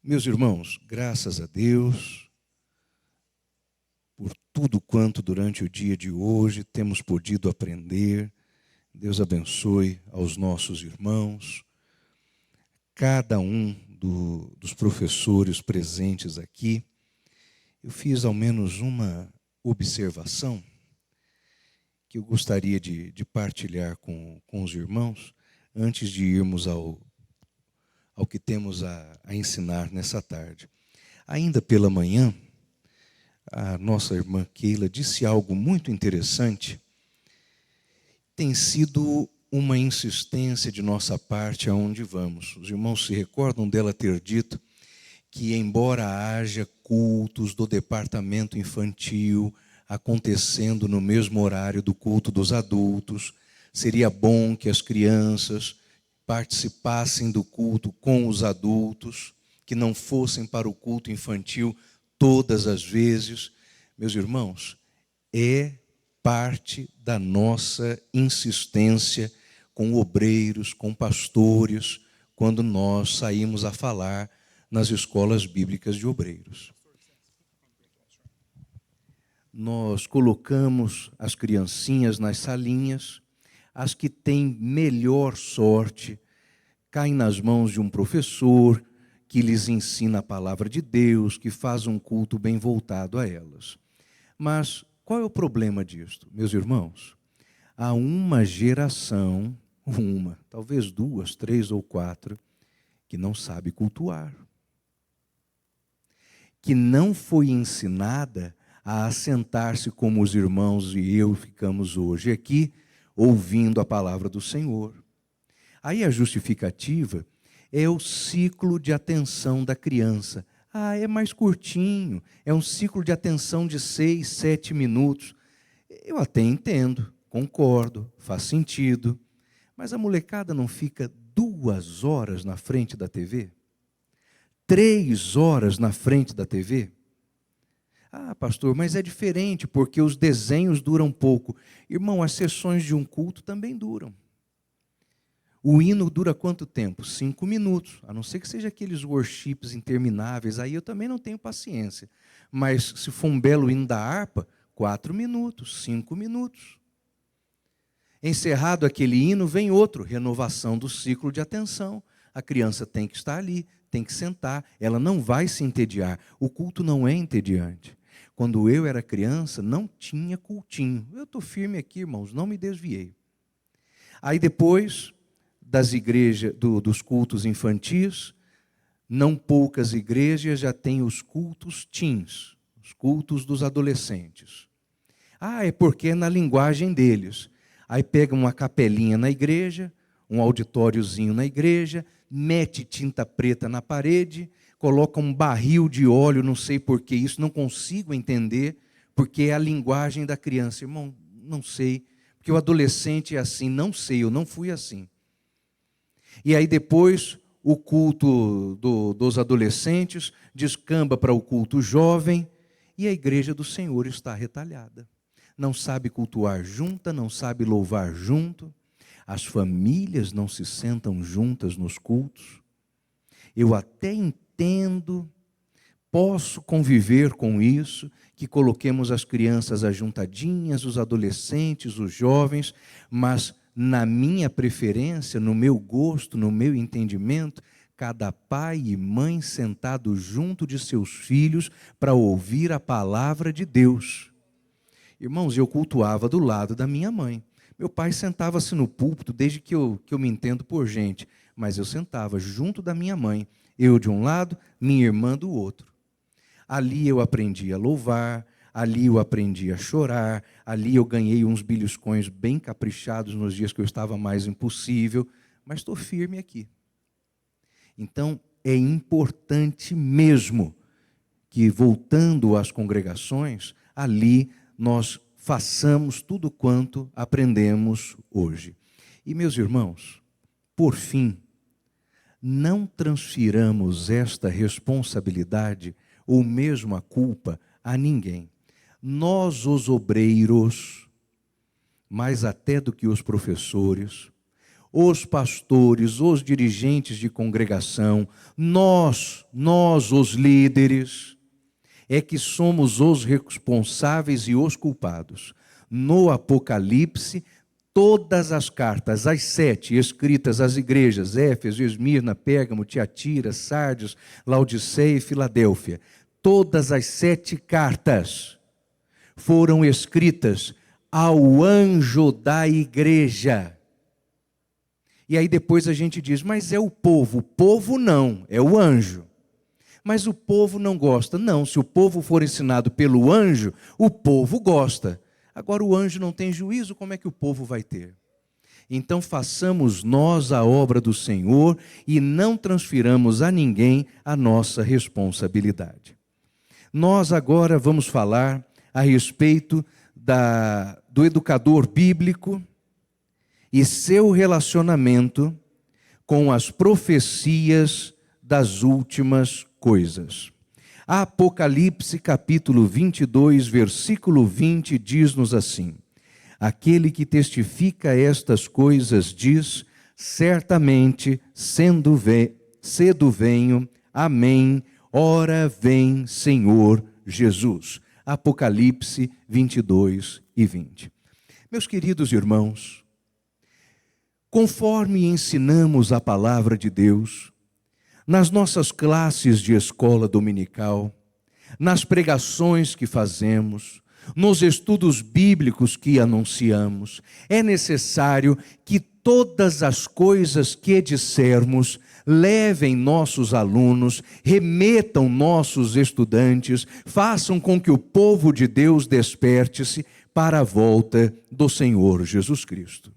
Meus irmãos, graças a Deus por tudo quanto durante o dia de hoje temos podido aprender. Deus abençoe aos nossos irmãos, cada um dos professores presentes aqui. Eu fiz ao menos uma observação que eu gostaria de partilhar com os irmãos antes de irmos ao que temos a ensinar nessa tarde. Ainda pela manhã, a nossa irmã Keila disse algo muito interessante. Tem sido uma insistência de nossa parte aonde vamos. Os irmãos se recordam dela ter dito que, embora haja cultos do departamento infantil acontecendo no mesmo horário do culto dos adultos, seria bom que as crianças participassem do culto com os adultos, que não fossem para o culto infantil todas as vezes. Meus irmãos, é parte da nossa insistência com obreiros, com pastores, quando nós saímos a falar nas escolas bíblicas de obreiros. Nós colocamos as criancinhas nas salinhas, as que têm melhor sorte caem nas mãos de um professor que lhes ensina a palavra de Deus, que faz um culto bem voltado a elas. Mas qual é o problema disto, meus irmãos? Há uma geração, talvez duas, três ou quatro, que não sabe cultuar, que não foi ensinada a assentar-se como os irmãos e eu ficamos hoje aqui, ouvindo a palavra do Senhor. Aí a justificativa é o ciclo de atenção da criança. É mais curtinho, é um ciclo de atenção de 6, 7 minutos. Eu até entendo, concordo, faz sentido, mas a molecada não fica 2 horas na frente da TV? 3 horas na frente da TV? Pastor, mas é diferente, porque os desenhos duram pouco. Irmão, as sessões de um culto também duram. O hino dura quanto tempo? 5 minutos, a não ser que seja aqueles worships intermináveis, aí eu também não tenho paciência. Mas se for um belo hino da harpa, 4 minutos, 5 minutos. Encerrado aquele hino, vem outro, renovação do ciclo de atenção. A criança tem que estar ali, tem que sentar, ela não vai se entediar. O culto não é entediante. Quando eu era criança, não tinha cultinho. Eu estou firme aqui, irmãos, não me desviei. Aí depois das igrejas, dos cultos infantis, não poucas igrejas já têm os cultos teens, os cultos dos adolescentes. É porque é na linguagem deles. Aí pega uma capelinha na igreja, um auditóriozinho na igreja, mete tinta preta na parede, coloca um barril de óleo, não sei por que isso, não consigo entender, porque é a linguagem da criança. Irmão, não sei, porque o adolescente é assim, não sei, eu não fui assim. E aí depois o culto dos adolescentes descamba para o culto jovem e a igreja do Senhor está retalhada. Não sabe cultuar junta, não sabe louvar junto, as famílias não se sentam juntas nos cultos. Eu até entendo, posso conviver com isso, que coloquemos as crianças ajuntadinhas, os adolescentes, os jovens, mas na minha preferência, no meu gosto, no meu entendimento, cada pai e mãe sentado junto de seus filhos para ouvir a palavra de Deus. Irmãos, eu cultuava do lado da minha mãe. Meu pai sentava-se no púlpito desde que eu me entendo por gente, mas eu sentava junto da minha mãe, eu de um lado, minha irmã do outro. Ali eu aprendi a louvar, ali eu aprendi a chorar, ali eu ganhei uns beliscões bem caprichados nos dias que eu estava mais impossível, mas estou firme aqui. Então, é importante mesmo que, voltando às congregações, ali nós façamos tudo quanto aprendemos hoje. E, meus irmãos, por fim, não transfiramos esta responsabilidade ou mesmo a culpa a ninguém. Nós, os obreiros, mais até do que os professores, os pastores, os dirigentes de congregação, nós os líderes, é que somos os responsáveis e os culpados. No Apocalipse, todas as cartas, as 7 escritas às igrejas, Éfeso, Esmirna, Pérgamo, Tiatira, Sardes, Laodiceia e Filadélfia, todas as 7 cartas foram escritas ao anjo da igreja. E aí depois a gente diz, mas é o povo. O povo não, é o anjo. Mas o povo não gosta. Não, se o povo for ensinado pelo anjo, o povo gosta. Agora o anjo não tem juízo, como é que o povo vai ter? Então façamos nós a obra do Senhor e não transfiramos a ninguém a nossa responsabilidade. Nós agora vamos falar a respeito do educador bíblico e seu relacionamento com as profecias das últimas coisas. Apocalipse capítulo 22, versículo 20, diz-nos assim: aquele que testifica estas coisas diz, certamente cedo venho, amém, ora vem Senhor Jesus. Apocalipse 22 e 20. Meus queridos irmãos, conforme ensinamos a palavra de Deus, nas nossas classes de escola dominical, nas pregações que fazemos, nos estudos bíblicos que anunciamos, é necessário que todas as coisas que dissermos levem nossos alunos, remetam nossos estudantes, façam com que o povo de Deus desperte-se para a volta do Senhor Jesus Cristo.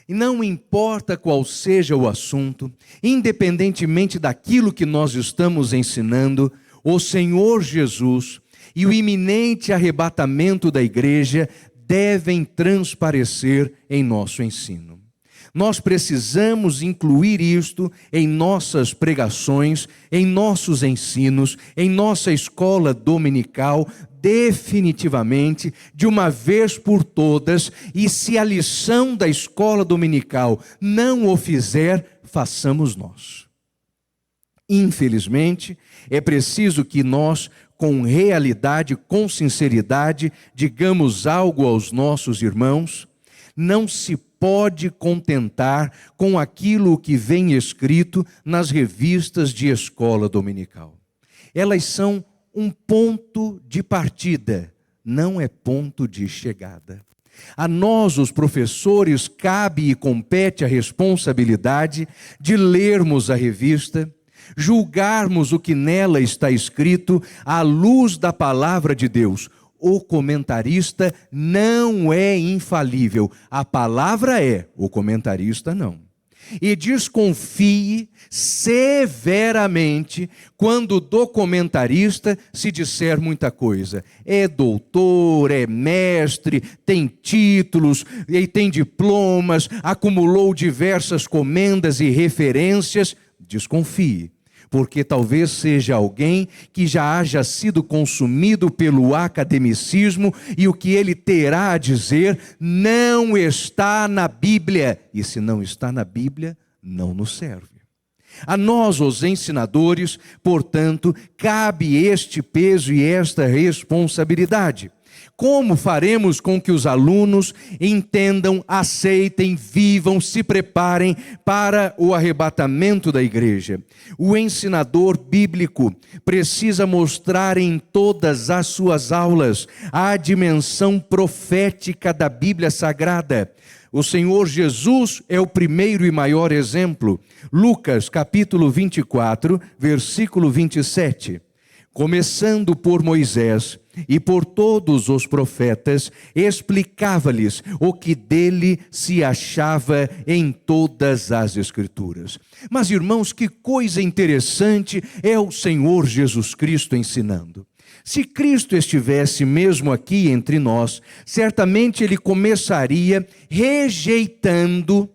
E não importa qual seja o assunto, independentemente daquilo que nós estamos ensinando, o Senhor Jesus e o iminente arrebatamento da igreja devem transparecer em nosso ensino. Nós precisamos incluir isto em nossas pregações, em nossos ensinos, em nossa escola dominical, definitivamente, de uma vez por todas, e se a lição da escola dominical não o fizer, façamos nós. Infelizmente, é preciso que nós, com realidade, com sinceridade, digamos algo aos nossos irmãos. Não se pode contentar com aquilo que vem escrito nas revistas de escola dominical. Elas são um ponto de partida, não é ponto de chegada. A nós, os professores, cabe e compete a responsabilidade de lermos a revista, julgarmos o que nela está escrito à luz da palavra de Deus. O comentarista não é infalível. A palavra é, o comentarista não. E desconfie severamente quando do comentarista se disser muita coisa. É doutor, é mestre, tem títulos, e tem diplomas, acumulou diversas comendas e referências. Desconfie. Porque talvez seja alguém que já haja sido consumido pelo academicismo e o que ele terá a dizer não está na Bíblia. E se não está na Bíblia, não nos serve. A nós, os ensinadores, portanto, cabe este peso e esta responsabilidade. Como faremos com que os alunos entendam, aceitem, vivam, se preparem para o arrebatamento da igreja? O ensinador bíblico precisa mostrar em todas as suas aulas a dimensão profética da Bíblia Sagrada. O Senhor Jesus é o primeiro e maior exemplo. Lucas capítulo 24, versículo 27. Começando por Moisés e por todos os profetas, explicava-lhes o que dele se achava em todas as Escrituras. Mas, irmãos, que coisa interessante é o Senhor Jesus Cristo ensinando. Se Cristo estivesse mesmo aqui entre nós, certamente ele começaria rejeitando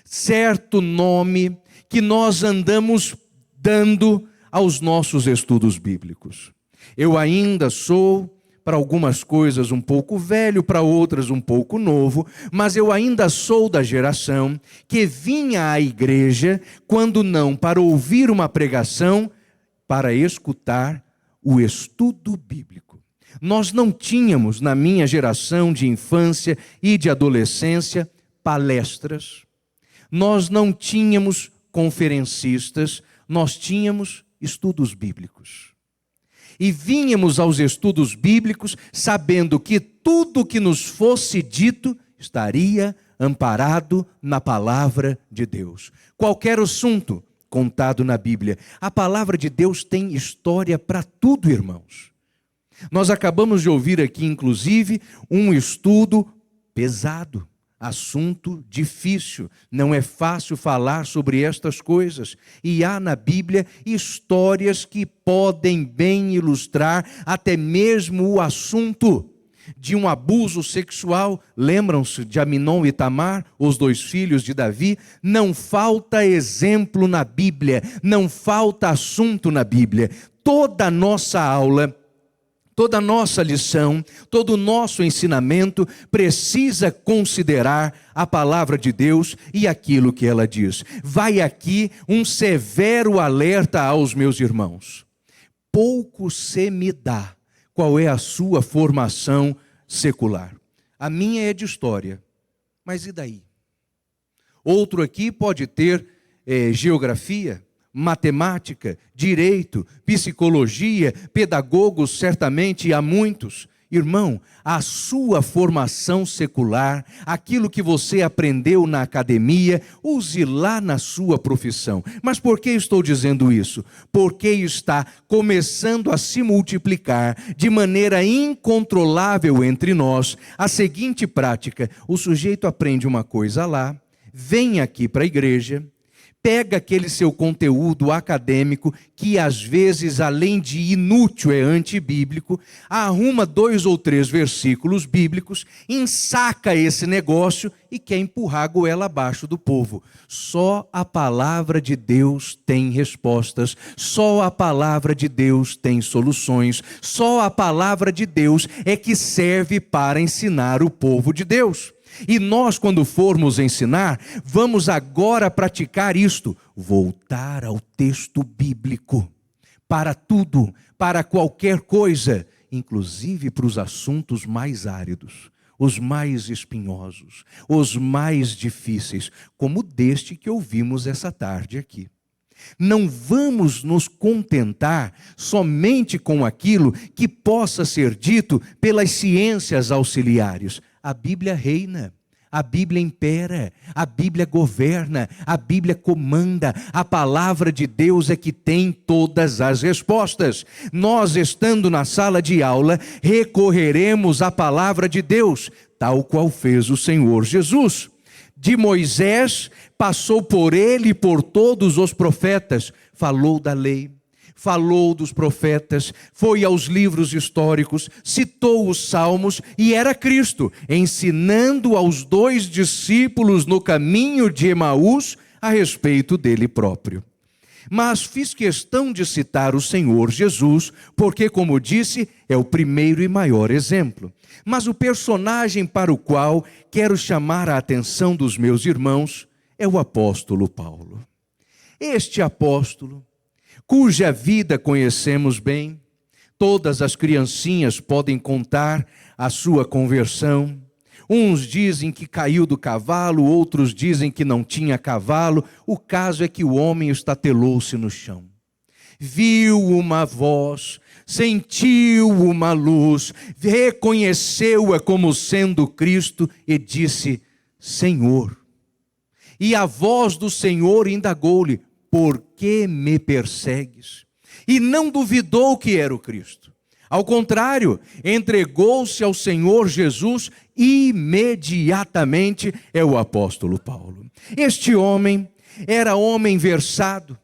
certo nome que nós andamos dando aos nossos estudos bíblicos. Eu ainda sou para algumas coisas um pouco velho, para outras um pouco novo, mas eu ainda sou da geração que vinha à igreja, quando não para ouvir uma pregação, para escutar o estudo bíblico. Nós não tínhamos, na minha geração de infância e de adolescência, palestras. Nós não tínhamos conferencistas, nós tínhamos estudos bíblicos. E vínhamos aos estudos bíblicos sabendo que tudo que nos fosse dito estaria amparado na palavra de Deus. Qualquer assunto contado na Bíblia. A palavra de Deus tem história para tudo, irmãos. Nós acabamos de ouvir aqui, inclusive, um estudo pesado, assunto difícil. Não é fácil falar sobre estas coisas. E há na Bíblia histórias que podem bem ilustrar até mesmo o assunto de um abuso sexual. Lembram-se de Aminon e Tamar, os dois filhos de Davi? Não falta exemplo na Bíblia, não falta assunto na Bíblia. Toda a nossa aula, toda a nossa lição, todo o nosso ensinamento precisa considerar a palavra de Deus e aquilo que ela diz. Vai aqui um severo alerta aos meus irmãos. Pouco se me dá qual é a sua formação secular. A minha é de história, mas e daí? Outro aqui pode ter geografia, matemática, direito, psicologia, pedagogos, certamente há muitos. Irmão, a sua formação secular, aquilo que você aprendeu na academia, use lá na sua profissão. Mas por que estou dizendo isso? Porque está começando a se multiplicar de maneira incontrolável entre nós a seguinte prática: o sujeito aprende uma coisa lá, vem aqui para a igreja, pega aquele seu conteúdo acadêmico, que às vezes, além de inútil, é antibíblico, arruma 2 ou 3 versículos bíblicos, ensaca esse negócio e quer empurrar a goela abaixo do povo. Só a palavra de Deus tem respostas, só a palavra de Deus tem soluções, só a palavra de Deus é que serve para ensinar o povo de Deus. E nós, quando formos ensinar, vamos agora praticar isto: voltar ao texto bíblico, para tudo, para qualquer coisa, inclusive para os assuntos mais áridos, os mais espinhosos, os mais difíceis, como deste que ouvimos essa tarde aqui. Não vamos nos contentar somente com aquilo que possa ser dito pelas ciências auxiliares. A Bíblia reina, a Bíblia impera, a Bíblia governa, a Bíblia comanda. A palavra de Deus é que tem todas as respostas. Nós, estando na sala de aula, recorreremos à palavra de Deus, tal qual fez o Senhor Jesus. De Moisés, passou por ele e por todos os profetas, falou da lei, falou dos profetas, foi aos livros históricos, citou os salmos e era Cristo, ensinando aos 2 discípulos no caminho de Emaús a respeito dele próprio. Mas fiz questão de citar o Senhor Jesus, porque, como disse, é o primeiro e maior exemplo. Mas o personagem para o qual quero chamar a atenção dos meus irmãos é o apóstolo Paulo. Este apóstolo, cuja vida conhecemos bem, todas as criancinhas podem contar a sua conversão. Uns dizem que caiu do cavalo, outros dizem que não tinha cavalo. O caso é que o homem estatelou-se no chão. Viu uma voz, sentiu uma luz, reconheceu-a como sendo Cristo e disse: Senhor. E a voz do Senhor indagou-lhe: por que me persegues? E não duvidou que era o Cristo. Ao contrário, entregou-se ao Senhor Jesus imediatamente. É o apóstolo Paulo. Este homem era homem versado,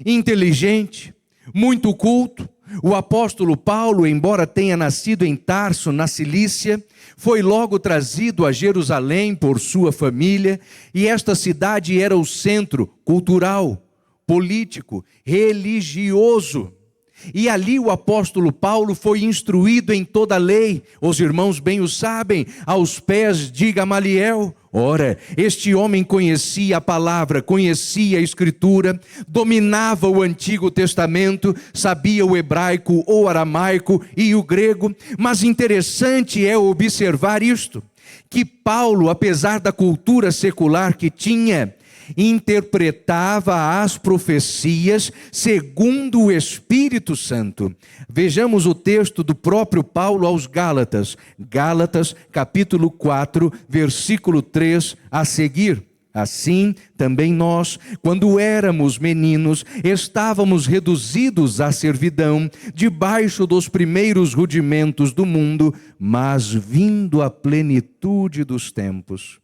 inteligente, muito culto. O apóstolo Paulo, embora tenha nascido em Tarso, na Cilícia, foi logo trazido a Jerusalém por sua família, e esta cidade era o centro cultural, político, religioso. E ali o apóstolo Paulo foi instruído em toda a lei, os irmãos bem o sabem, aos pés de Gamaliel. Ora, este homem conhecia a palavra, conhecia a Escritura, dominava o Antigo Testamento, sabia o hebraico, o aramaico e o grego. Mas interessante é observar isto, que Paulo, apesar da cultura secular que tinha, interpretava as profecias segundo o Espírito Santo. Vejamos o texto do próprio Paulo aos Gálatas. Gálatas, capítulo 4, versículo 3 a seguir. Assim, também nós, quando éramos meninos, estávamos reduzidos à servidão, debaixo dos primeiros rudimentos do mundo, mas vindo à plenitude dos tempos,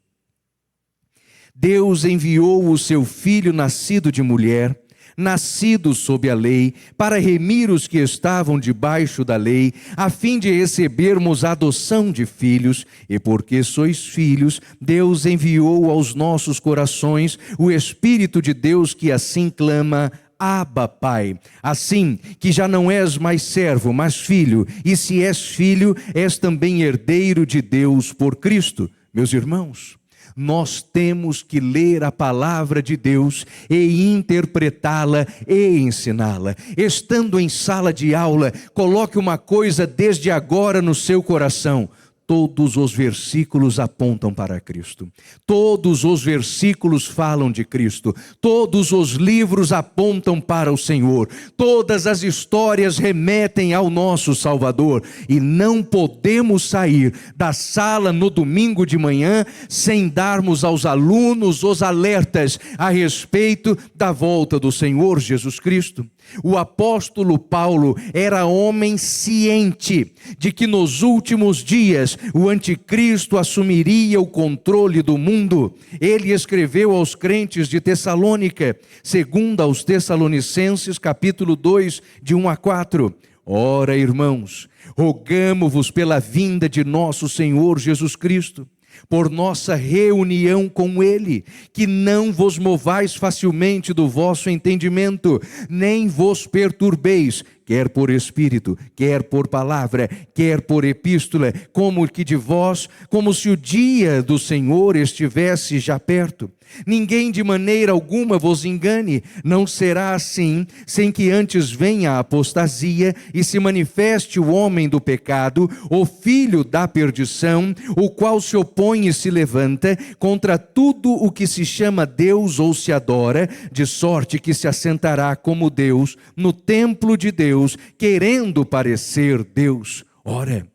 Deus enviou o seu Filho nascido de mulher, nascido sob a lei, para remir os que estavam debaixo da lei, a fim de recebermos a adoção de filhos. E porque sois filhos, Deus enviou aos nossos corações o Espírito de Deus, que assim clama: Abba, Pai. Assim que já não és mais servo, mas filho, e se és filho, és também herdeiro de Deus por Cristo. Meus irmãos, nós temos que ler a palavra de Deus e interpretá-la e ensiná-la. Estando em sala de aula, coloque uma coisa desde agora no seu coração: todos os versículos apontam para Cristo. Todos os versículos falam de Cristo. Todos os livros apontam para o Senhor. Todas as histórias remetem ao nosso Salvador. E não podemos sair da sala no domingo de manhã sem darmos aos alunos os alertas a respeito da volta do Senhor Jesus Cristo. O apóstolo Paulo era homem ciente de que nos últimos dias o anticristo assumiria o controle do mundo. Ele escreveu aos crentes de Tessalônica, segundo aos Tessalonicenses, capítulo 2, de 1 a 4. Ora, irmãos, rogamo-vos pela vinda de nosso Senhor Jesus Cristo, por nossa reunião com Ele, que não vos movais facilmente do vosso entendimento, nem vos perturbeis, quer por espírito, quer por palavra, quer por epístola, como que de vós, como se o dia do Senhor estivesse já perto. Ninguém de maneira alguma vos engane, não será assim, sem que antes venha a apostasia e se manifeste o homem do pecado, o filho da perdição, o qual se opõe e se levanta contra tudo o que se chama Deus ou se adora, de sorte que se assentará como Deus no templo de Deus, querendo parecer Deus. Ora,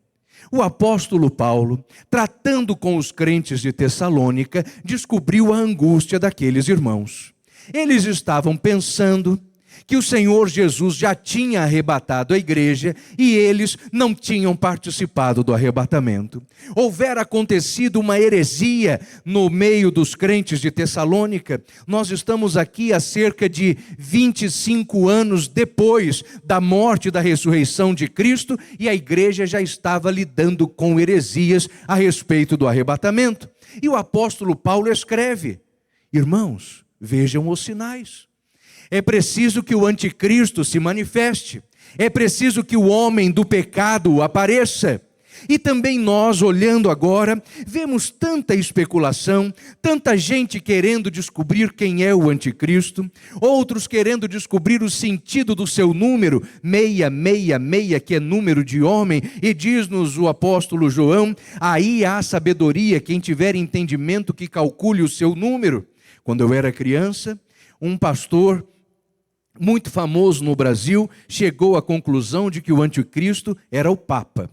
o apóstolo Paulo, tratando com os crentes de Tessalônica, descobriu a angústia daqueles irmãos. Eles estavam pensando que o Senhor Jesus já tinha arrebatado a igreja e eles não tinham participado do arrebatamento. Houvera acontecido uma heresia no meio dos crentes de Tessalônica. Nós estamos aqui há cerca de 25 anos depois da morte e da ressurreição de Cristo, e a igreja já estava lidando com heresias a respeito do arrebatamento. E o apóstolo Paulo escreve: irmãos, vejam os sinais. É preciso que o anticristo se manifeste. É preciso que o homem do pecado apareça. E também nós, olhando agora, vemos tanta especulação, tanta gente querendo descobrir quem é o anticristo, outros querendo descobrir o sentido do seu número, 666, que é número de homem, e diz-nos o apóstolo João: aí há sabedoria, quem tiver entendimento que calcule o seu número. Quando eu era criança, um pastor muito famoso no Brasil chegou à conclusão de que o anticristo era o Papa,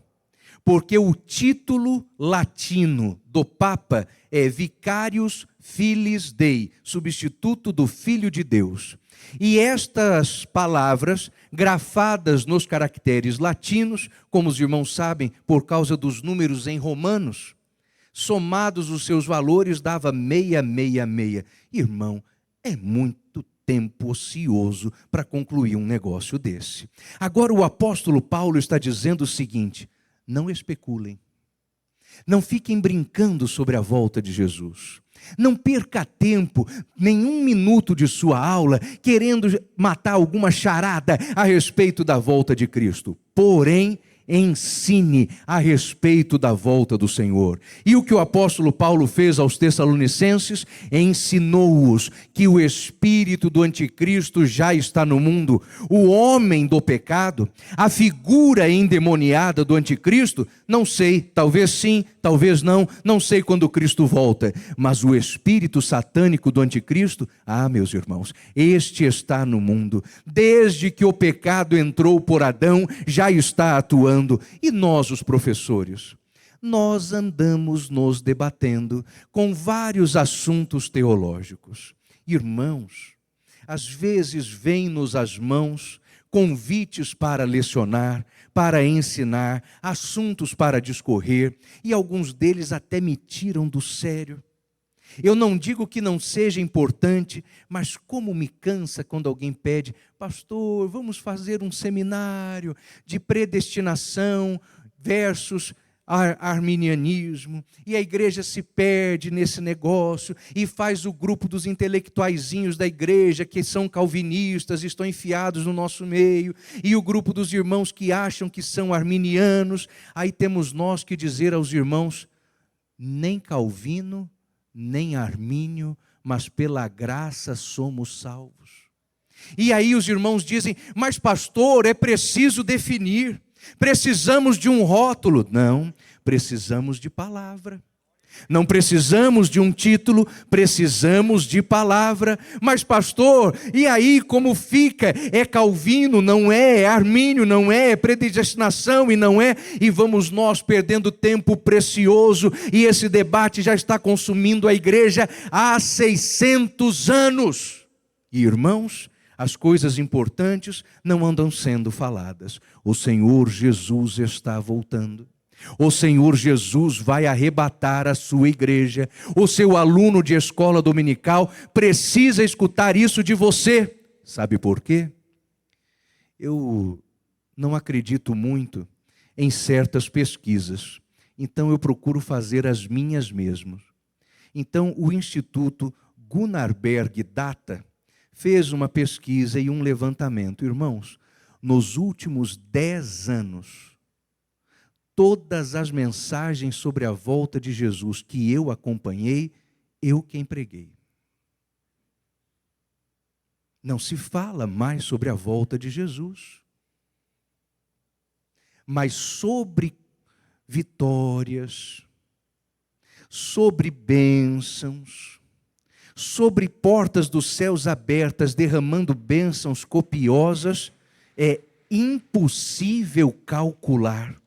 porque o título latino do Papa é Vicarius Filis Dei, substituto do Filho de Deus. E estas palavras, grafadas nos caracteres latinos, como os irmãos sabem, por causa dos números em romanos, somados os seus valores, dava 666. Irmão, é muito tempo ocioso para concluir um negócio desse. Agora o apóstolo Paulo está dizendo o seguinte: não especulem. Não fiquem brincando sobre a volta de Jesus. Não perca tempo, nenhum minuto de sua aula, querendo matar alguma charada a respeito da volta de Cristo. Porém, ensine a respeito da volta do Senhor. E o que o apóstolo Paulo fez aos Tessalonicenses? Ensinou-os que o espírito do anticristo já está no mundo. O homem do pecado, a figura endemoniada do anticristo, não sei, talvez sim, talvez não, não sei quando Cristo volta, mas o espírito satânico do anticristo, meus irmãos, este está no mundo. Desde que o pecado entrou por Adão, já está atuando. E nós, os professores, nós andamos nos debatendo com vários assuntos teológicos. Irmãos, às vezes vêm-nos às mãos convites para lecionar, para ensinar, assuntos para discorrer, e alguns deles até me tiram do sério. Eu não digo que não seja importante, mas como me cansa quando alguém pede: pastor, vamos fazer um seminário de predestinação versus arminianismo, e a igreja se perde nesse negócio, e faz o grupo dos intelectuaizinhos da igreja, que são calvinistas, estão enfiados no nosso meio, e o grupo dos irmãos que acham que são arminianos. Aí temos nós que dizer aos irmãos: nem Calvino, nem Armínio, mas pela graça somos salvos. E aí os irmãos dizem: mas pastor, é preciso definir, precisamos de um rótulo. Não, precisamos de palavra. Não precisamos de um título, precisamos de palavra. Mas pastor, e aí como fica? É Calvino, não é? É Armínio, não é? É predestinação e não é? E vamos nós perdendo tempo precioso, e esse debate já está consumindo a igreja há 600 anos. E irmãos, as coisas importantes não andam sendo faladas. O Senhor Jesus está voltando. O Senhor Jesus vai arrebatar a sua igreja. O seu aluno de escola dominical precisa escutar isso de você. Sabe por quê? Eu não acredito muito em certas pesquisas, então eu procuro fazer as minhas mesmo. Então o Instituto Gunnar Berg Data fez uma pesquisa e um levantamento. Irmãos, nos últimos 10 anos, todas as mensagens sobre a volta de Jesus que eu acompanhei, eu quem preguei. Não se fala mais sobre a volta de Jesus, mas sobre vitórias, sobre bênçãos, sobre portas dos céus abertas, derramando bênçãos copiosas, é impossível calcular.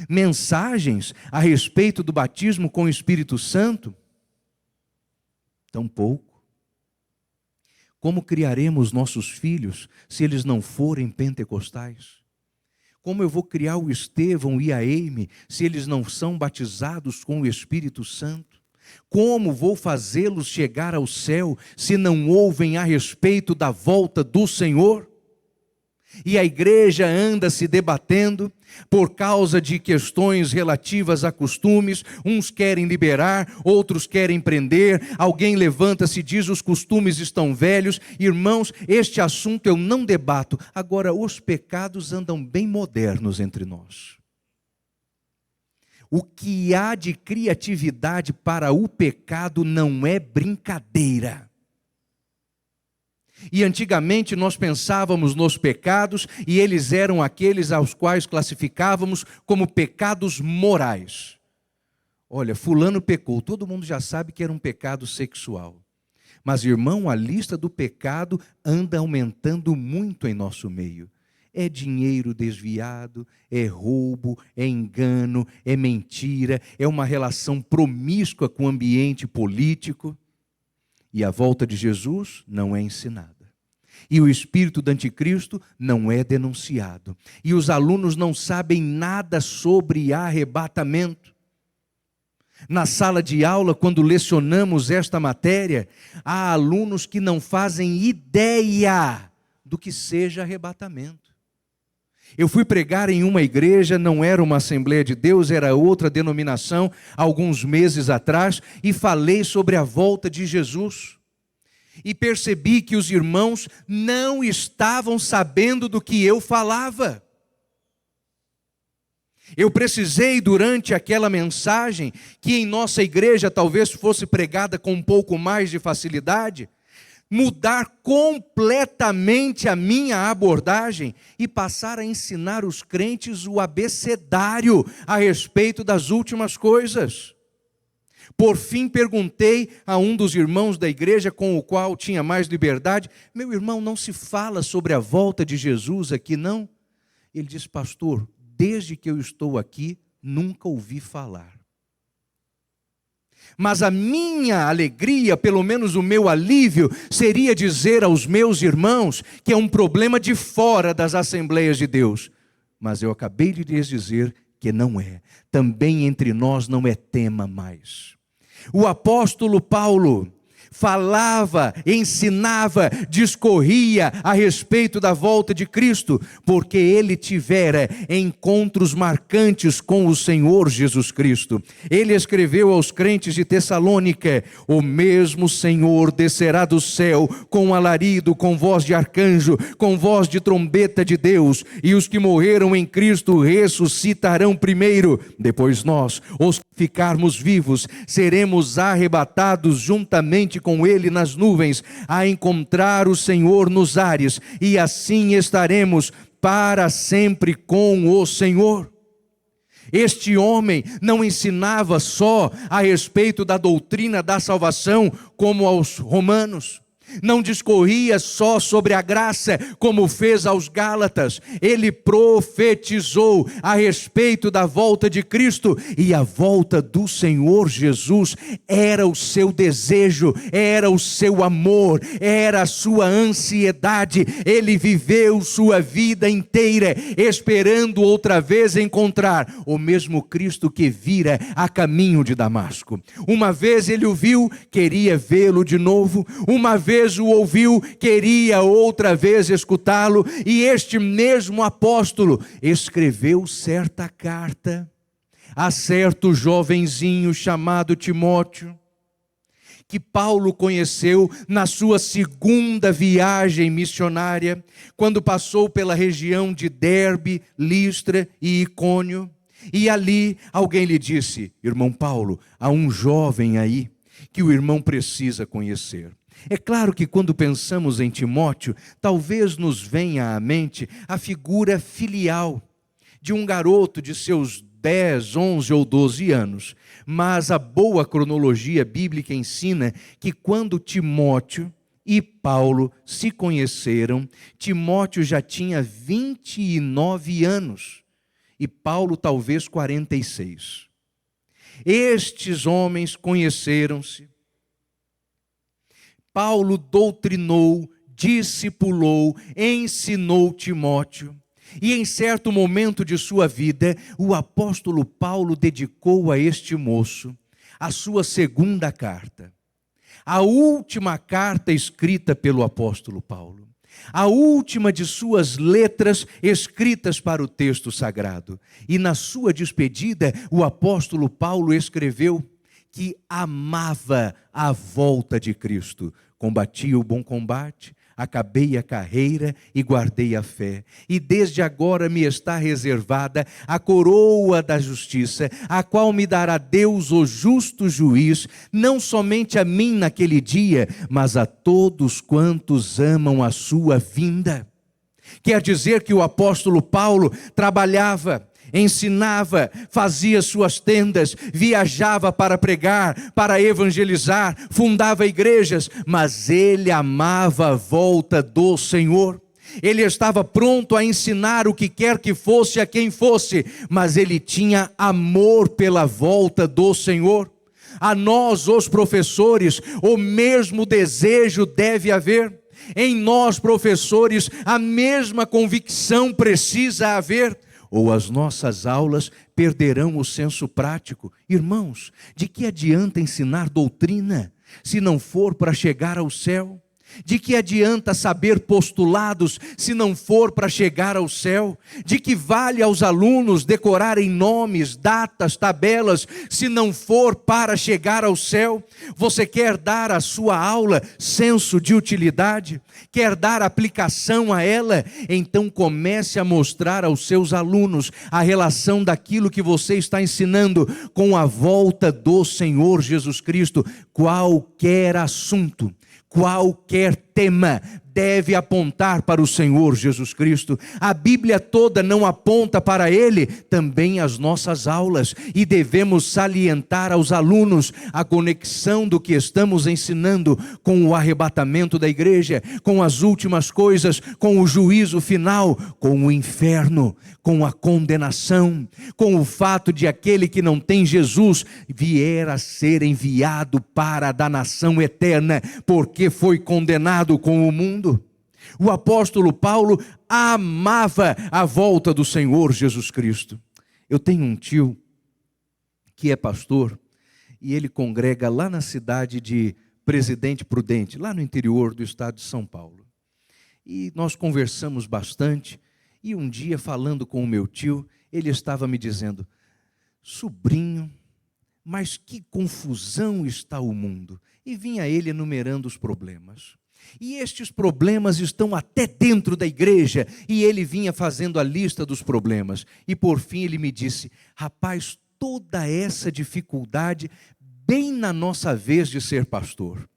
Mensagens a respeito do batismo com o Espírito Santo? Tão pouco. Como criaremos nossos filhos se eles não forem pentecostais? Como eu vou criar o Estevão e a Eime se eles não são batizados com o Espírito Santo? Como vou fazê-los chegar ao céu se não ouvem a respeito da volta do Senhor? E a igreja anda se debatendo por causa de questões relativas a costumes. Uns querem liberar, outros querem prender. Alguém levanta-se e diz: os costumes estão velhos. Irmãos, este assunto eu não debato. Agora, os pecados andam bem modernos entre nós. O que há de criatividade para o pecado não é brincadeira. E antigamente nós pensávamos nos pecados, e eles eram aqueles aos quais classificávamos como pecados morais. Olha, fulano pecou, todo mundo já sabe que era um pecado sexual. Mas, irmão, a lista do pecado anda aumentando muito em nosso meio. É dinheiro desviado, é roubo, é engano, é mentira, é uma relação promíscua com o ambiente político. E a volta de Jesus não é ensinada. E o espírito do anticristo não é denunciado. E os alunos não sabem nada sobre arrebatamento. Na sala de aula, quando lecionamos esta matéria, há alunos que não fazem ideia do que seja arrebatamento. Eu fui pregar em uma igreja, não era uma Assembleia de Deus, era outra denominação, alguns meses atrás, e falei sobre a volta de Jesus. E percebi que os irmãos não estavam sabendo do que eu falava. Eu precisei, durante aquela mensagem, que em nossa igreja talvez fosse pregada com um pouco mais de facilidade, mudar completamente a minha abordagem e passar a ensinar os crentes o abecedário a respeito das últimas coisas. Por fim, perguntei a um dos irmãos da igreja com o qual tinha mais liberdade: meu irmão, não se fala sobre a volta de Jesus aqui, não? Ele disse: pastor, desde que eu estou aqui, nunca ouvi falar. Mas a minha alegria, pelo menos o meu alívio, seria dizer aos meus irmãos que é um problema de fora das Assembleias de Deus. Mas eu acabei de lhes dizer que não é. Também entre nós não é tema mais. O apóstolo Paulo falava, ensinava, discorria a respeito da volta de Cristo, porque ele tivera encontros marcantes com o Senhor Jesus Cristo. Ele escreveu aos crentes de Tessalônica: o mesmo Senhor descerá do céu com alarido, com voz de arcanjo, com voz de trombeta de Deus, e os que morreram em Cristo ressuscitarão primeiro. Depois nós, os que ficarmos vivos, seremos arrebatados juntamente com ele nas nuvens, a encontrar o Senhor nos ares, e assim estaremos para sempre com o Senhor. Este homem não ensinava só a respeito da doutrina da salvação, como aos romanos. Não discorria só sobre a graça, como fez aos Gálatas. Ele profetizou a respeito da volta de Cristo, e a volta do Senhor Jesus era o seu desejo, era o seu amor, era a sua ansiedade. Ele viveu sua vida inteira esperando outra vez encontrar o mesmo Cristo que vira a caminho de Damasco. Uma vez ele o viu, queria vê-lo de novo. Uma vez o ouviu, queria outra vez escutá-lo, e este mesmo apóstolo escreveu certa carta a certo jovenzinho chamado Timóteo, que Paulo conheceu na sua segunda viagem missionária, quando passou pela região de Derbe, Listra e Icônio. E ali alguém lhe disse: irmão Paulo, há um jovem aí que o irmão precisa conhecer. É claro que quando pensamos em Timóteo, talvez nos venha à mente a figura filial de um garoto de seus 10, 11 ou 12 anos. Mas a boa cronologia bíblica ensina que quando Timóteo e Paulo se conheceram, Timóteo já tinha 29 anos e Paulo talvez 46. Estes homens conheceram-se. Paulo doutrinou, discipulou, ensinou Timóteo. E em certo momento de sua vida, o apóstolo Paulo dedicou a este moço a sua segunda carta. A última carta escrita pelo apóstolo Paulo. A última de suas letras escritas para o texto sagrado. E na sua despedida, o apóstolo Paulo escreveu que amava a volta de Cristo. Combati o bom combate, acabei a carreira e guardei a fé. E desde agora me está reservada a coroa da justiça, a qual me dará Deus, o justo juiz, não somente a mim naquele dia, mas a todos quantos amam a sua vinda. Quer dizer que o apóstolo Paulo trabalhava, ensinava, fazia suas tendas, viajava para pregar, para evangelizar, fundava igrejas, mas ele amava a volta do Senhor. Ele estava pronto a ensinar o que quer que fosse a quem fosse, mas ele tinha amor pela volta do Senhor. A nós, os professores, o mesmo desejo deve haver. Em nós, professores, a mesma convicção precisa haver. Ou as nossas aulas perderão o senso prático. Irmãos, de que adianta ensinar doutrina, se não for para chegar ao céu? De que adianta saber postulados se não for para chegar ao céu? De que vale aos alunos decorarem nomes, datas, tabelas, se não for para chegar ao céu? Você quer dar à sua aula senso de utilidade? Quer dar aplicação a ela? Então comece a mostrar aos seus alunos a relação daquilo que você está ensinando com a volta do Senhor Jesus Cristo. Qualquer assunto, qualquer tema deve apontar para o Senhor Jesus Cristo. A Bíblia toda não aponta para Ele, também as nossas aulas, e devemos salientar aos alunos a conexão do que estamos ensinando com o arrebatamento da igreja, com as últimas coisas, com o juízo final, com o inferno, com a condenação, com o fato de aquele que não tem Jesus vier a ser enviado para a danação eterna, porque foi condenado com o mundo. O apóstolo Paulo amava a volta do Senhor Jesus Cristo. Eu tenho um tio que é pastor e ele congrega lá na cidade de Presidente Prudente, lá no interior do estado de São Paulo. E nós conversamos bastante e um dia, falando com o meu tio, ele estava me dizendo: sobrinho, mas que confusão está o mundo. E vinha ele enumerando os problemas. E estes problemas estão até dentro da igreja. E ele vinha fazendo a lista dos problemas. E por fim ele me disse: rapaz, toda essa dificuldade bem na nossa vez de ser pastor.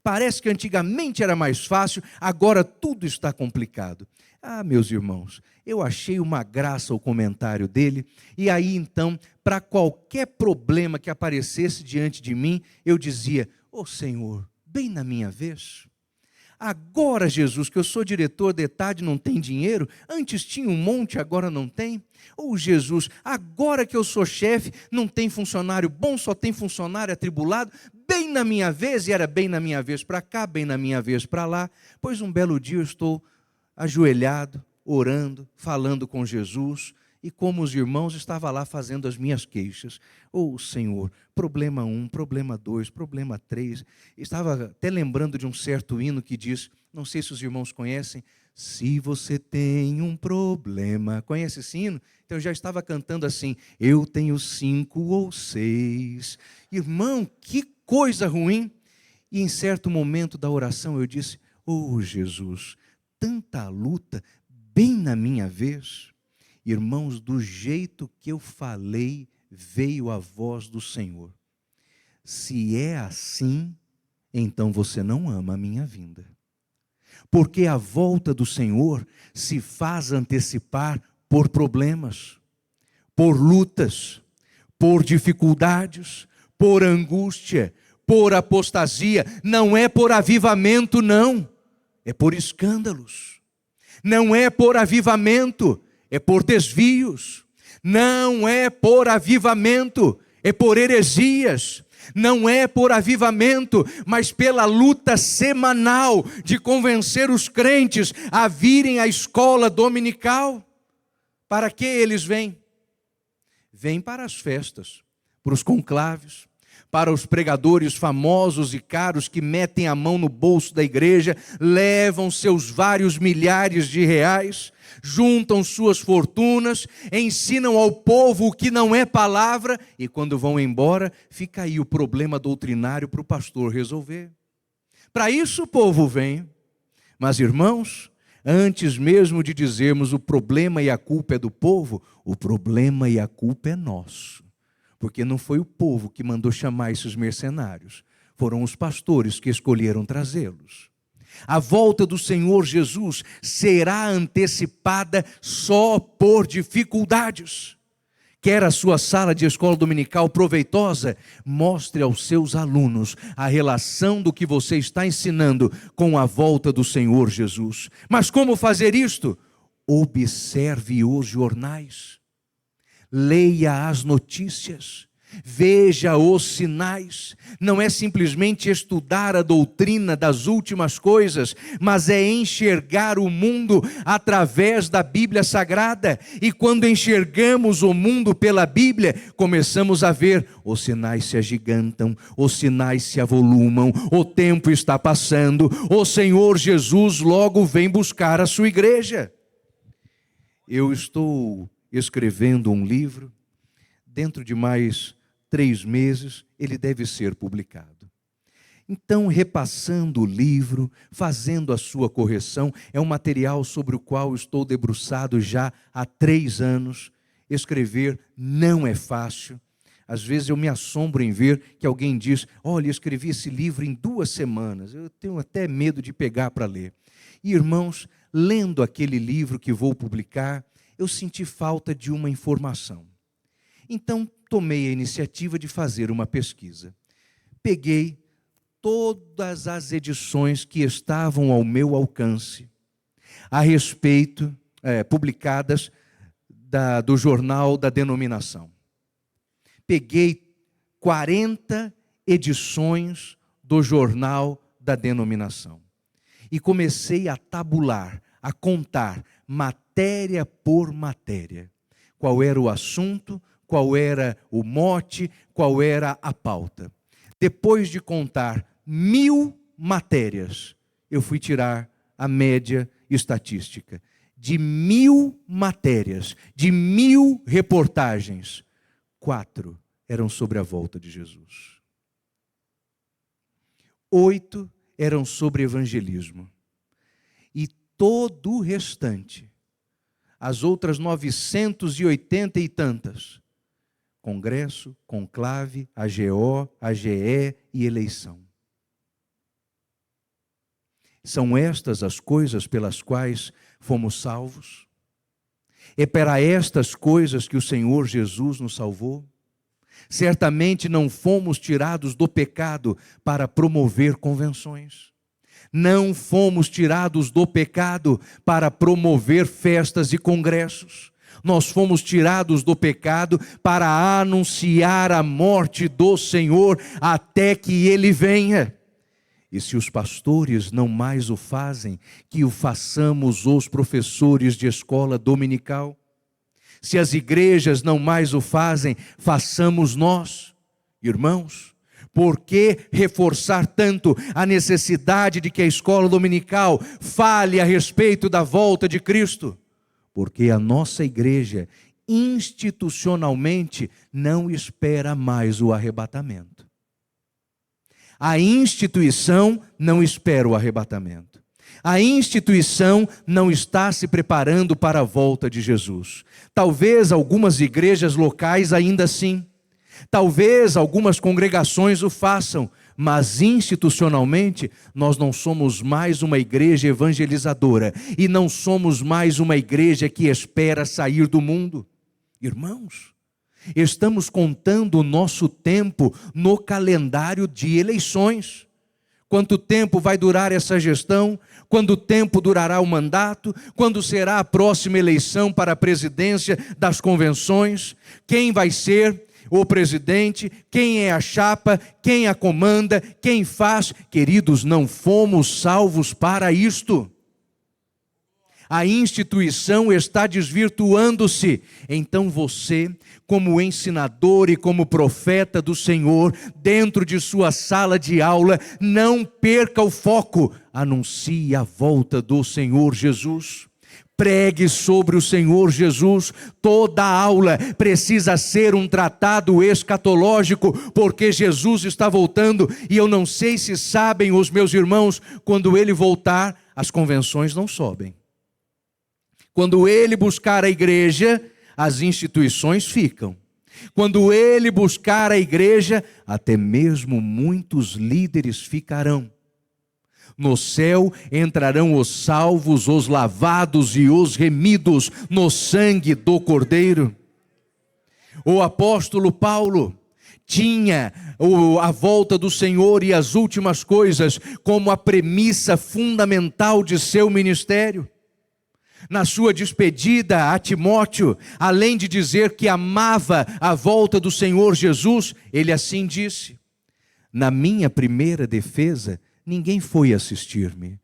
Parece que antigamente era mais fácil, agora tudo está complicado. Ah, meus irmãos, eu achei uma graça o comentário dele. E aí então, para qualquer problema que aparecesse diante de mim, eu dizia: ô Senhor, bem na minha vez. Agora, Jesus, que eu sou diretor de ETAD, não tem dinheiro? Antes tinha um monte, agora não tem? Ou Jesus, agora que eu sou chefe, não tem funcionário bom, só tem funcionário atribulado? Bem na minha vez, e era bem na minha vez para cá, bem na minha vez para lá. Pois um belo dia eu estou ajoelhado, orando, falando com Jesus, e como os irmãos, estava lá fazendo as minhas queixas. Oh, Senhor, problema 1, problema 2, problema 3. Estava até lembrando de um certo hino que diz, não sei se os irmãos conhecem: se você tem um problema. Conhece esse hino? Então eu já estava cantando assim: eu tenho 5 ou 6. Irmão, que coisa ruim. E em certo momento da oração eu disse: oh, Jesus, tanta luta, bem na minha vez. Irmãos, do jeito que eu falei, veio a voz do Senhor: se é assim, então você não ama a minha vinda. Porque a volta do Senhor se faz antecipar por problemas, por lutas, por dificuldades, por angústia, por apostasia. Não é por avivamento, não. É por escândalos. Não é por avivamento, é por desvios. Não é por avivamento, é por heresias. Não é por avivamento, mas pela luta semanal de convencer os crentes a virem à escola dominical. Para que eles vêm? Vêm para as festas, para os conclaves, para os pregadores famosos e caros que metem a mão no bolso da igreja, levam seus vários milhares de reais, juntam suas fortunas, ensinam ao povo o que não é palavra, e quando vão embora, fica aí o problema doutrinário para o pastor resolver. Para isso o povo vem. Mas, irmãos, antes mesmo de dizermos o problema e a culpa é do povo, o problema e a culpa é nosso. Porque não foi o povo que mandou chamar esses mercenários, foram os pastores que escolheram trazê-los. A volta do Senhor Jesus será antecipada só por dificuldades. Quer a sua sala de escola dominical proveitosa? Mostre aos seus alunos a relação do que você está ensinando com a volta do Senhor Jesus. Mas como fazer isto? Observe os jornais. Leia as notícias, Veja os sinais. Não é simplesmente estudar a doutrina das últimas coisas, mas é enxergar o mundo através da Bíblia Sagrada. E quando enxergamos o mundo pela Bíblia, começamos a ver: os sinais se agigantam, os sinais se avolumam, o tempo está passando, o Senhor Jesus logo vem buscar a sua igreja. Eu estou escrevendo um livro. Dentro de mais 3 meses, ele deve ser publicado. Então, repassando o livro, fazendo a sua correção, é um material sobre o qual estou debruçado já há 3 anos. Escrever não é fácil. Às vezes eu me assombro em ver que alguém diz: olha, escrevi esse livro em 2 semanas. Eu tenho até medo de pegar para ler. E, irmãos, lendo aquele livro que vou publicar, eu senti falta de uma informação. Então, tomei a iniciativa de fazer uma pesquisa. Peguei todas as edições que estavam ao meu alcance a respeito, publicadas do jornal da denominação. Peguei 40 edições do jornal da denominação e comecei a tabular, a contar matéria por matéria. Qual era o assunto, qual era o mote, qual era a pauta. Depois de contar 1000 matérias, eu fui tirar a média estatística. De 1000 matérias, de 1000 reportagens, 4 eram sobre a volta de Jesus. 8 eram sobre evangelismo. E todo o restante, as outras 980 e tantas, congresso, conclave, AGO, AGE e eleição. São estas as coisas pelas quais fomos salvos? É para estas coisas que o Senhor Jesus nos salvou? Certamente não fomos tirados do pecado para promover convenções. Não fomos tirados do pecado para promover festas e congressos. Nós fomos tirados do pecado para anunciar a morte do Senhor até que Ele venha. E se os pastores não mais o fazem, que o façamos os professores de escola dominical. Se as igrejas não mais o fazem, façamos nós. Irmãos, por que reforçar tanto a necessidade de que a escola dominical fale a respeito da volta de Cristo? Porque a nossa igreja, institucionalmente, não espera mais o arrebatamento. A instituição não espera o arrebatamento. A instituição não está se preparando para a volta de Jesus. Talvez algumas igrejas locais ainda assim. Talvez algumas congregações o façam, mas institucionalmente nós não somos mais uma igreja evangelizadora e não somos mais uma igreja que espera sair do mundo. Irmãos, estamos contando o nosso tempo no calendário de eleições. Quanto tempo vai durar essa gestão? Quanto tempo durará o mandato? Quando será a próxima eleição para a presidência das convenções? Quem vai ser o presidente? Quem é a chapa? Quem a comanda? Quem faz? Queridos, não fomos salvos para isto. A instituição está desvirtuando-se. Então você, como ensinador e como profeta do Senhor, dentro de sua sala de aula, não perca o foco. Anuncie a volta do Senhor Jesus. Pregue sobre o Senhor Jesus. Toda aula precisa ser um tratado escatológico, porque Jesus está voltando. E eu não sei se sabem os meus irmãos, quando Ele voltar, as convenções não sobem. Quando Ele buscar a igreja, as instituições ficam. Quando Ele buscar a igreja, até mesmo muitos líderes ficarão. No céu entrarão os salvos, os lavados e os remidos no sangue do Cordeiro. O apóstolo Paulo tinha a volta do Senhor e as últimas coisas como a premissa fundamental de seu ministério. Na sua despedida a Timóteo, além de dizer que amava a volta do Senhor Jesus, ele assim disse: na minha primeira defesa, ninguém foi assistir-me.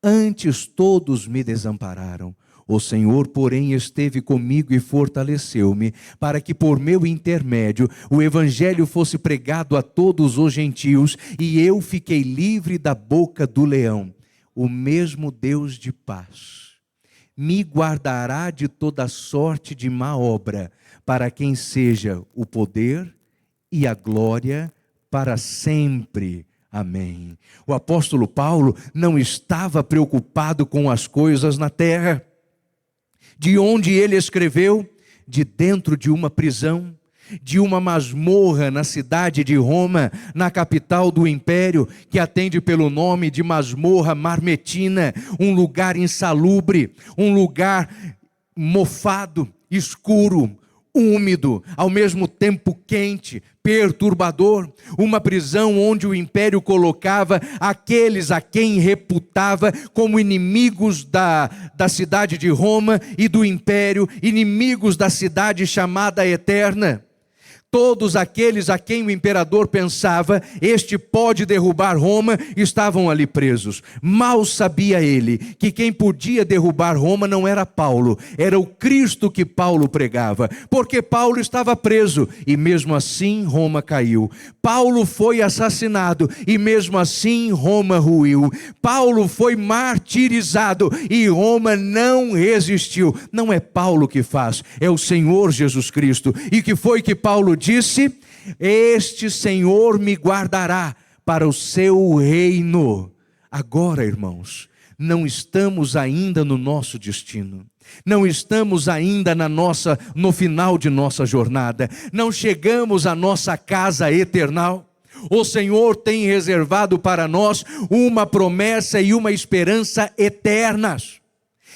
Antes todos me desampararam. O Senhor, porém, esteve comigo e fortaleceu-me, para que por meu intermédio o evangelho fosse pregado a todos os gentios, e eu fiquei livre da boca do leão. O mesmo Deus de paz me guardará de toda sorte de má obra, para quem seja o poder e a glória para sempre. Amém. O apóstolo Paulo não estava preocupado com as coisas na terra. De onde ele escreveu? De dentro de uma prisão, de uma masmorra na cidade de Roma, na capital do império, que atende pelo nome de masmorra marmetina, um lugar insalubre, um lugar mofado, escuro, úmido, ao mesmo tempo quente, perturbador, uma prisão onde o império colocava aqueles a quem reputava como inimigos da cidade de Roma e do império, inimigos da cidade chamada Eterna. Todos aqueles a quem o imperador pensava, este pode derrubar Roma, estavam ali presos. Mal sabia ele que quem podia derrubar Roma não era Paulo, era o Cristo que Paulo pregava, porque Paulo estava preso e mesmo assim Roma caiu. Paulo foi assassinado e mesmo assim Roma ruiu. Paulo foi martirizado e Roma não resistiu. Não é Paulo que faz, é o Senhor Jesus Cristo. E que foi que Paulo disse: este Senhor me guardará para o seu reino. Agora, irmãos, não estamos ainda no nosso destino. Não estamos ainda no final de nossa jornada. Não chegamos à nossa casa eternal. O Senhor tem reservado para nós uma promessa e uma esperança eternas.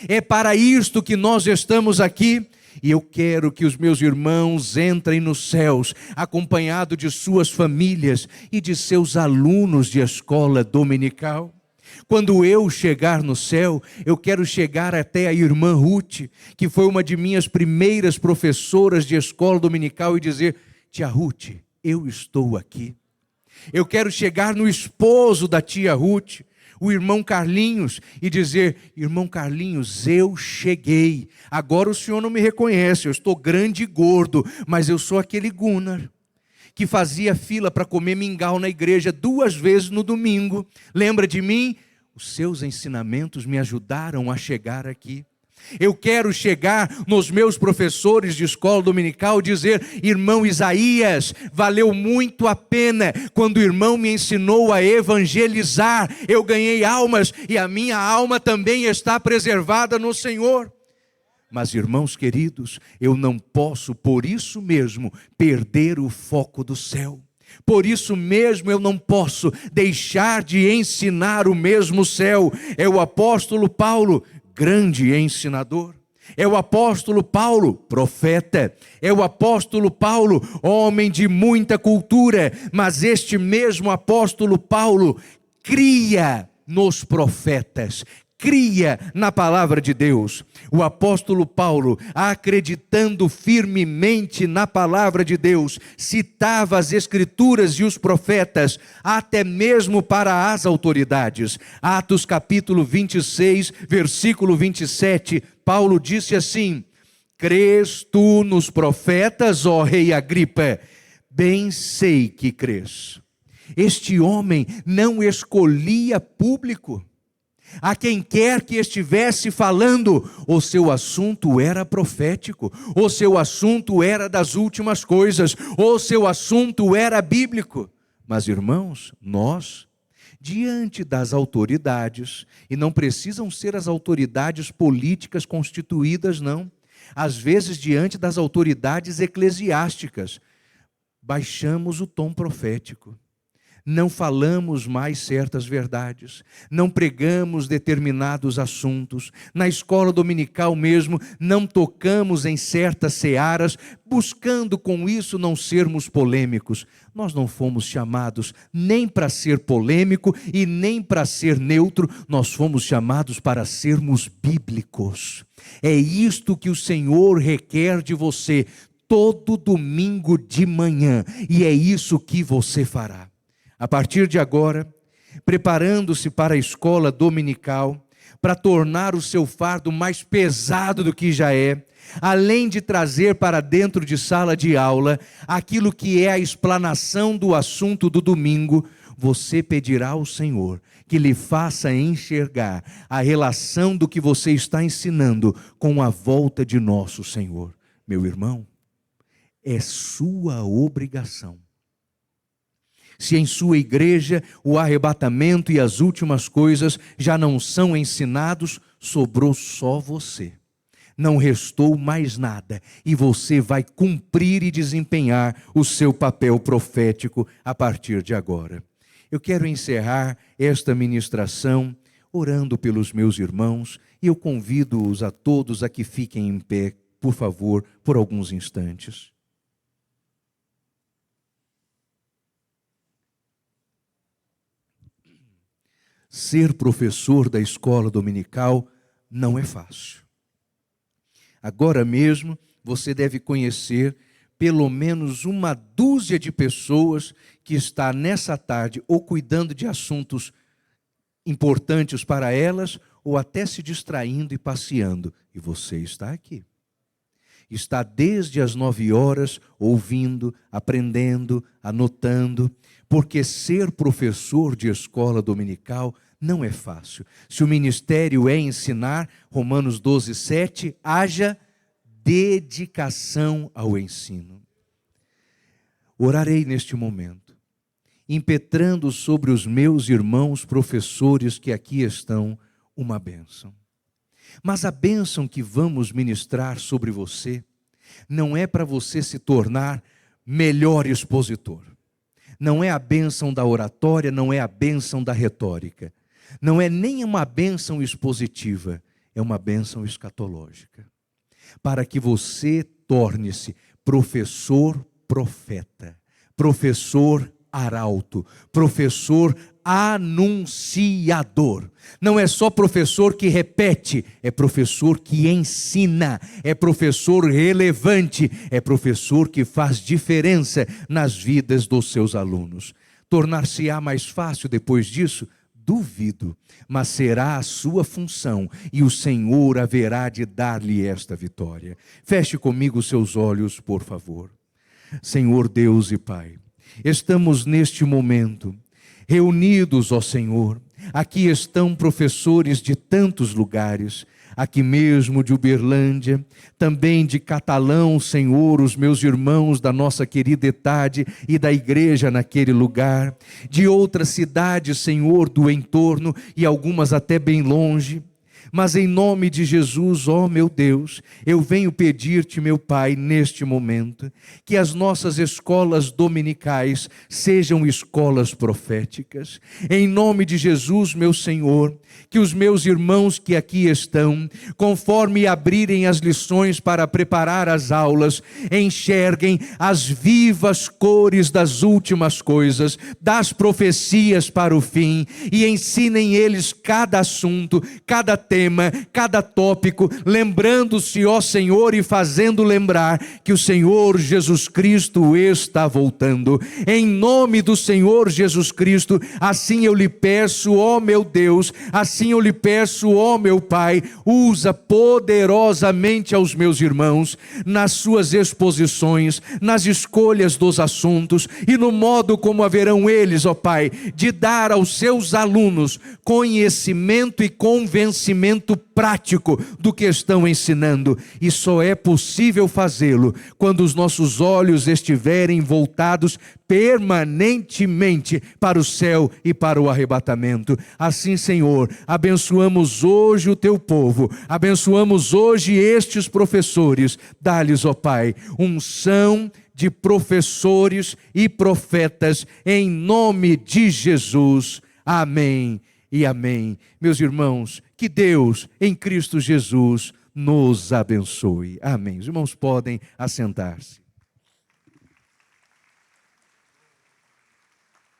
É para isto que nós estamos aqui. E eu quero que os meus irmãos entrem nos céus, acompanhados de suas famílias e de seus alunos de escola dominical. Quando eu chegar no céu, eu quero chegar até a irmã Ruth, que foi uma de minhas primeiras professoras de escola dominical, e dizer: tia Ruth, eu estou aqui. Eu quero chegar no esposo da tia Ruth, o irmão Carlinhos, e dizer: irmão Carlinhos, eu cheguei. Agora o senhor não me reconhece, eu estou grande e gordo, mas eu sou aquele Gunnar que fazia fila para comer mingau na igreja 2 vezes no domingo. Lembra de mim? Os seus ensinamentos me ajudaram a chegar aqui. Eu quero chegar nos meus professores de escola dominical e dizer: irmão Isaías, valeu muito a pena quando o irmão me ensinou a evangelizar. Eu ganhei almas e a minha alma também está preservada no Senhor. Mas, irmãos queridos, eu não posso, por isso mesmo, perder o foco do céu. Por isso mesmo eu não posso deixar de ensinar o mesmo céu. É o apóstolo Paulo, grande ensinador. É o apóstolo Paulo, profeta. É o apóstolo Paulo, homem de muita cultura. Mas este mesmo apóstolo Paulo cria nos profetas, cria na palavra de Deus. O apóstolo Paulo, acreditando firmemente na palavra de Deus, citava as escrituras e os profetas, até mesmo para as autoridades. Atos capítulo 26, versículo 27, Paulo disse assim: crês tu nos profetas, ó rei Agripa? Bem sei que crês. Este homem não escolhia público. A quem quer que estivesse falando, o seu assunto era profético, o seu assunto era das últimas coisas, o seu assunto era bíblico. Mas, irmãos, nós, diante das autoridades, e não precisam ser as autoridades políticas constituídas, não. Às vezes, diante das autoridades eclesiásticas, baixamos o tom profético. Não falamos mais certas verdades, não pregamos determinados assuntos, na escola dominical mesmo não tocamos em certas searas, buscando com isso não sermos polêmicos. Nós não fomos chamados nem para ser polêmico e nem para ser neutro, nós fomos chamados para sermos bíblicos. É isto que o Senhor requer de você todo domingo de manhã, e é isso que você fará. A partir de agora, preparando-se para a escola dominical, para tornar o seu fardo mais pesado do que já é, além de trazer para dentro de sala de aula aquilo que é a explanação do assunto do domingo, você pedirá ao Senhor que lhe faça enxergar a relação do que você está ensinando com a volta de nosso Senhor. Meu irmão, é sua obrigação. Se em sua igreja o arrebatamento e as últimas coisas já não são ensinados, sobrou só você. Não restou mais nada e você vai cumprir e desempenhar o seu papel profético a partir de agora. Eu quero encerrar esta ministração orando pelos meus irmãos e eu convido-os a todos a que fiquem em pé, por favor, por alguns instantes. Ser professor da escola dominical não é fácil. Agora mesmo você deve conhecer pelo menos uma dúzia de pessoas que está nessa tarde ou cuidando de assuntos importantes para elas ou até se distraindo e passeando. E você está aqui. Está desde as 9 horas ouvindo, aprendendo, anotando, porque ser professor de escola dominical não é fácil. Se o ministério é ensinar, Romanos 12, 7, haja dedicação ao ensino. Orarei neste momento, impetrando sobre os meus irmãos professores que aqui estão uma bênção. Mas a bênção que vamos ministrar sobre você não é para você se tornar melhor expositor. Não é a bênção da oratória, não é a bênção da retórica. Não é nem uma bênção expositiva, é uma bênção escatológica. Para que você torne-se professor profeta, professor arauto, professor anunciador. Não é só professor que repete, é professor que ensina, é professor relevante, é professor que faz diferença nas vidas dos seus alunos. Tornar-se-á mais fácil depois disso? Duvido, mas será a sua função e o Senhor haverá de dar-lhe esta vitória. Feche comigo os seus olhos, por favor. Senhor Deus e Pai, estamos neste momento reunidos, ó Senhor. Aqui estão professores de tantos lugares, aqui mesmo de Uberlândia, também de Catalão, Senhor, os meus irmãos da nossa querida ETAD e da igreja naquele lugar, de outras cidades, Senhor, do entorno e algumas até bem longe. Mas em nome de Jesus, ó meu Deus, eu venho pedir-te, meu Pai, neste momento, que as nossas escolas dominicais sejam escolas proféticas. Em nome de Jesus, meu Senhor, que os meus irmãos que aqui estão, conforme abrirem as lições para preparar as aulas, enxerguem as vivas cores das últimas coisas, das profecias para o fim, e ensinem eles cada assunto, cada tema, cada tópico, lembrando-se, ó Senhor, e fazendo lembrar que o Senhor Jesus Cristo está voltando. Em nome do Senhor Jesus Cristo, assim eu lhe peço, ó meu Deus, assim eu lhe peço, ó meu Pai, usa poderosamente aos meus irmãos, nas suas exposições, nas escolhas dos assuntos e no modo como haverão eles, ó Pai, de dar aos seus alunos conhecimento e convencimento prático do que estão ensinando, e só é possível fazê-lo quando os nossos olhos estiverem voltados permanentemente para o céu e para o arrebatamento. Assim, Senhor, abençoamos hoje o teu povo, abençoamos hoje estes professores, dá-lhes, ó Pai, unção, de professores e profetas, em nome de Jesus. Amém e amém. Meus irmãos, que Deus, em Cristo Jesus, nos abençoe. Amém. Os irmãos podem assentar-se.